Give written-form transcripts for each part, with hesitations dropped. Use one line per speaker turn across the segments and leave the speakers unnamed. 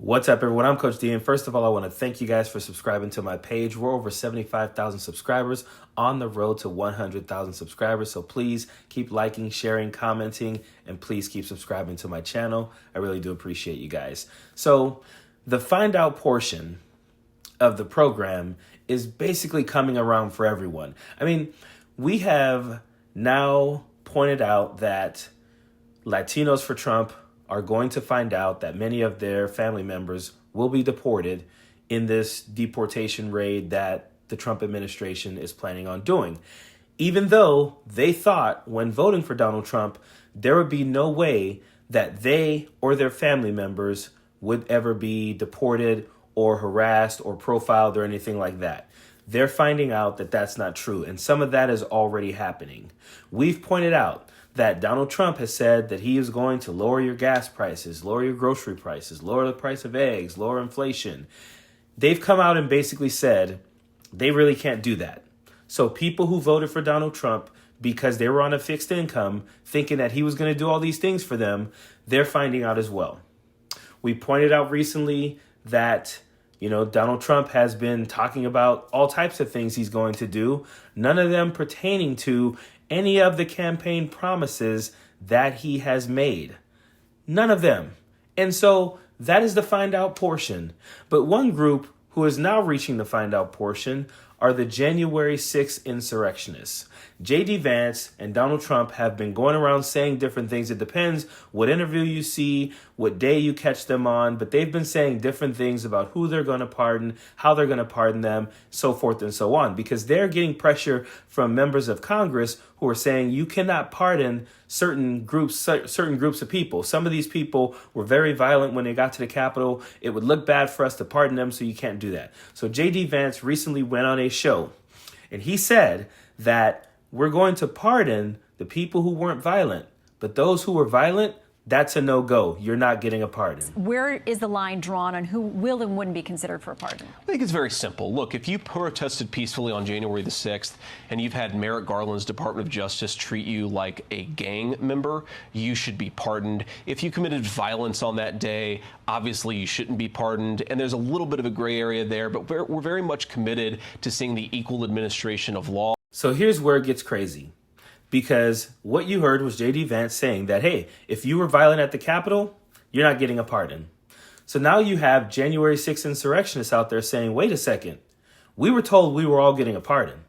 What's up, everyone? I'm Coach D, and first of all, I want to thank you guys for subscribing to my page. We're over 75,000 subscribers on the road to 100,000 subscribers, so please keep liking, sharing, commenting, and please keep subscribing to my channel. I really do appreciate you guys. So the find out portion of the program is basically coming around for everyone. I mean, we have now pointed out that Latinos for Trump are going to find out that many of their family members will be deported in this deportation raid that the Trump administration is planning on doing. Even though they thought when voting for Donald Trump, there would be no way that they or their family members would ever be deported or harassed or profiled or anything like that. They're finding out that that's not true, and some of that is already happening. We've pointed out that Donald Trump has said that he is going to lower your gas prices, lower your grocery prices, lower the price of eggs, lower inflation. They've come out and basically said they really can't do that. So people who voted for Donald Trump because they were on a fixed income, thinking that he was going to do all these things for them, they're finding out as well. We pointed out recently that Donald Trump has been talking about all types of things he's going to do, none of them pertaining to any of the campaign promises that he has made. None of them. And so that is the find out portion. But one group who is now reaching the find out portion are the January 6th insurrectionists. J.D. Vance and Donald Trump have been going around saying different things. It depends what interview you see, what day you catch them on, but they've been saying different things about who they're going to pardon, how they're going to pardon them, so forth and so on, because they're getting pressure from members of Congress who are saying you cannot pardon certain groups of people. Some of these people were very violent when they got to the Capitol. It would look bad for us to pardon them, so you can't do that. So J.D. Vance recently went on a show, and he said that we're going to pardon the people who weren't violent, but those who were violent, that's a no-go. You're not getting a pardon.
Where is the line drawn on who will and wouldn't be considered for a pardon?
I think it's very simple. Look, if you protested peacefully on January the 6th and you've had Merrick Garland's Department of Justice treat you like a gang member, you should be pardoned. If you committed violence on that day, obviously you shouldn't be pardoned. And there's a little bit of a gray area there, but we're very much committed to seeing the equal administration of law.
So here's where it gets crazy. Because what you heard was J.D. Vance saying that, hey, if you were violent at the Capitol, you're not getting a pardon. So now you have January 6th insurrectionists out there saying, wait a second, we were told we were all getting a pardon.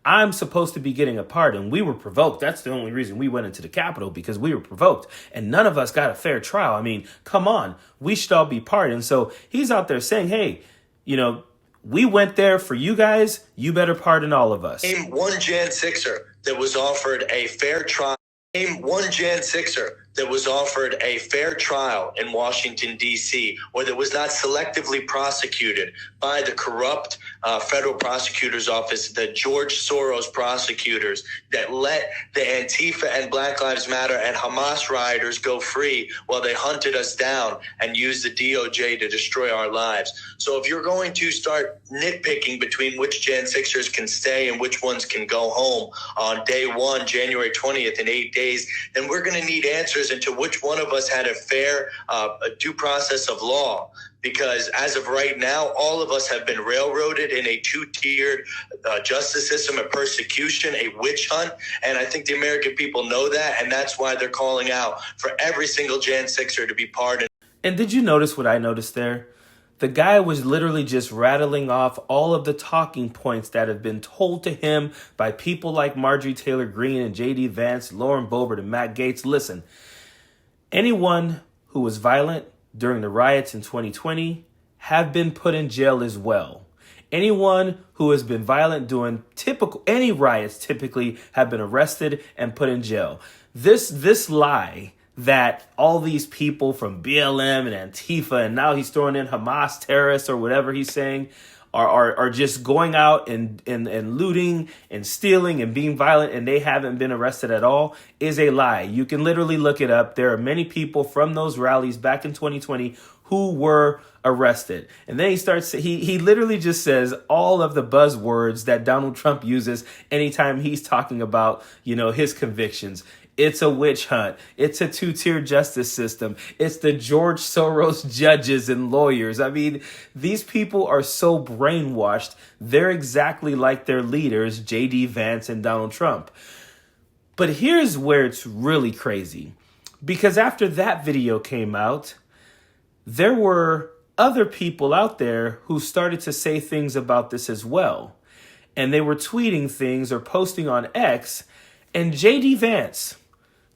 I'm supposed to be getting a pardon. We were provoked. That's the only reason we went into the Capitol, because we were provoked. And none of us got a fair trial. I mean, come on, we should all be pardoned. So he's out there saying, hey, we went there for you guys. You better pardon all of us.
Name one Jan 6er that was offered a fair trial. Name one Jan 6er that was offered a fair trial in Washington, D.C., or that was not selectively prosecuted by the corrupt federal prosecutor's office, the George Soros prosecutors that let the Antifa and Black Lives Matter and Hamas rioters go free while they hunted us down and used the DOJ to destroy our lives. So if you're going to start nitpicking between which Jan 6ers can stay and which ones can go home on day one, January 20th, in 8 days, then we're going to need answers into which one of us had a fair due process of law. Because as of right now, all of us have been railroaded in a two-tiered justice system, a persecution, a witch hunt. And I think the American people know that. And that's why they're calling out for every single Jan 6er to be pardoned.
And did you notice what I noticed there? The guy was literally just rattling off all of the talking points that have been told to him by people like Marjorie Taylor Greene and J.D. Vance, Lauren Boebert, and Matt Gaetz. Listen, anyone who was violent during the riots in 2020 have been put in jail as well. Anyone who has been violent during any riots typically have been arrested and put in jail. This lie that all these people from BLM and Antifa, and now he's throwing in Hamas terrorists or whatever he's saying, are just going out and looting and stealing and being violent, and they haven't been arrested at all, is a lie. You can literally look it up. There are many people from those rallies back in 2020 who were arrested. And then he literally just says all of the buzzwords that Donald Trump uses anytime he's talking about, his convictions. It's a witch hunt. It's a two-tier justice system. It's the George Soros judges and lawyers. I mean, these people are so brainwashed. They're exactly like their leaders, J.D. Vance and Donald Trump. But here's where it's really crazy. Because after that video came out, there were other people out there who started to say things about this as well. And they were tweeting things or posting on X. And J.D. Vance,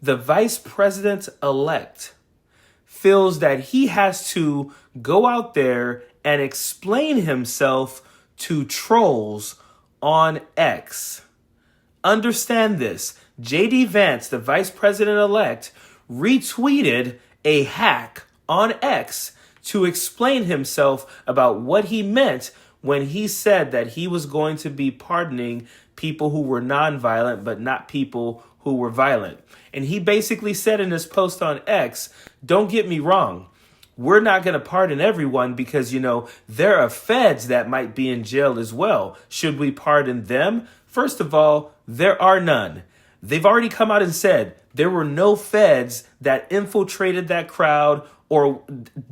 the vice president-elect, feels that he has to go out there and explain himself to trolls on X. Understand this. J.D. Vance, the vice president-elect, retweeted a hack on X to explain himself about what he meant when he said that he was going to be pardoning people who were nonviolent, but not people who were violent. And he basically said in his post on X, don't get me wrong, we're not going to pardon everyone because, there are feds that might be in jail as well. Should we pardon them? First of all, there are none. They've already come out and said there were no feds that infiltrated that crowd or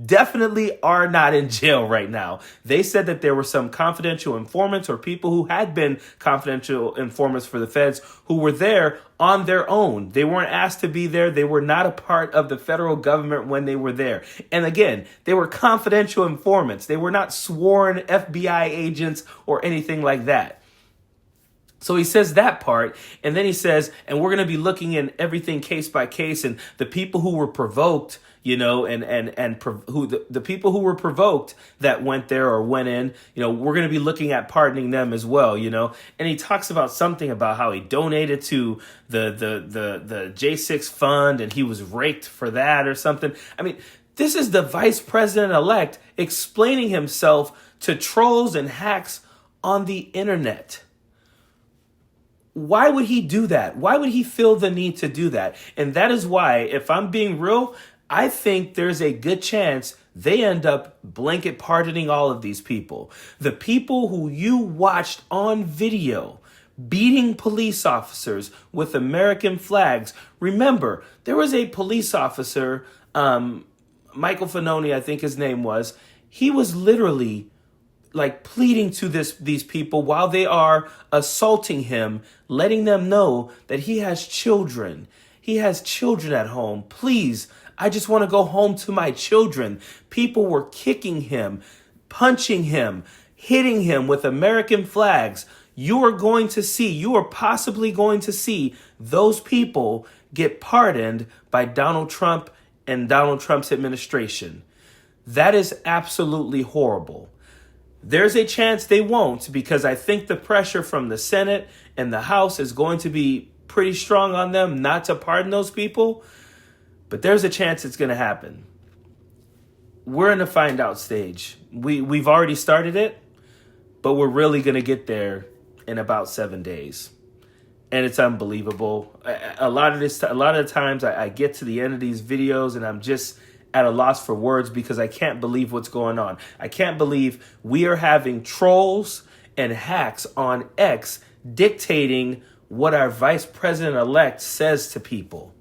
definitely are not in jail right now. They said that there were some confidential informants or people who had been confidential informants for the feds who were there on their own. They weren't asked to be there. They were not a part of the federal government when they were there. And again, they were confidential informants. They were not sworn FBI agents or anything like that. So he says that part, and then he says, and we're going to be looking in everything case by case, and the people who were provoked, the people who were provoked that went there or went in, we're going to be looking at pardoning them as well, And he talks about something about how he donated to the J6 fund, and he was raked for that or something. I mean, this is the vice president-elect explaining himself to trolls and hacks on the internet. Why would he do that? Why would he feel the need to do that? And that is why, if I'm being real, I think there's a good chance they end up blanket pardoning all of these people. The people who you watched on video beating police officers with American flags. Remember, there was a police officer, Michael Fanoni, I think his name was. He was literally pleading to these people while they are assaulting him, letting them know that he has children. He has children at home. Please, I just want to go home to my children. People were kicking him, punching him, hitting him with American flags. You are possibly going to see those people get pardoned by Donald Trump and Donald Trump's administration. That is absolutely horrible. There's a chance they won't, because I think the pressure from the Senate and the House is going to be pretty strong on them not to pardon those people. But there's a chance it's going to happen. We're in the find out stage. We've already started it, but we're really going to get there in about 7 days. And it's unbelievable. A lot of the times I get to the end of these videos and I'm just at a loss for words because I can't believe what's going on. I can't believe we are having trolls and hacks on X dictating what our vice president-elect says to people.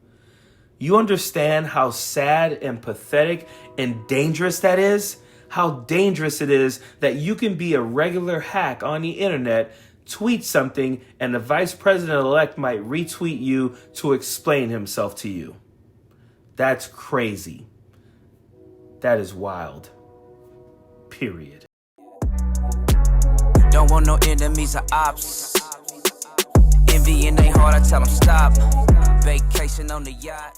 You understand how sad and pathetic and dangerous that is? How dangerous it is that you can be a regular hack on the internet, tweet something, and the vice president-elect might retweet you to explain himself to you. That's crazy. That is wild. Period.
Don't want no enemies or ops. Envy in their heart, I tell them stop. Vacation on the yacht.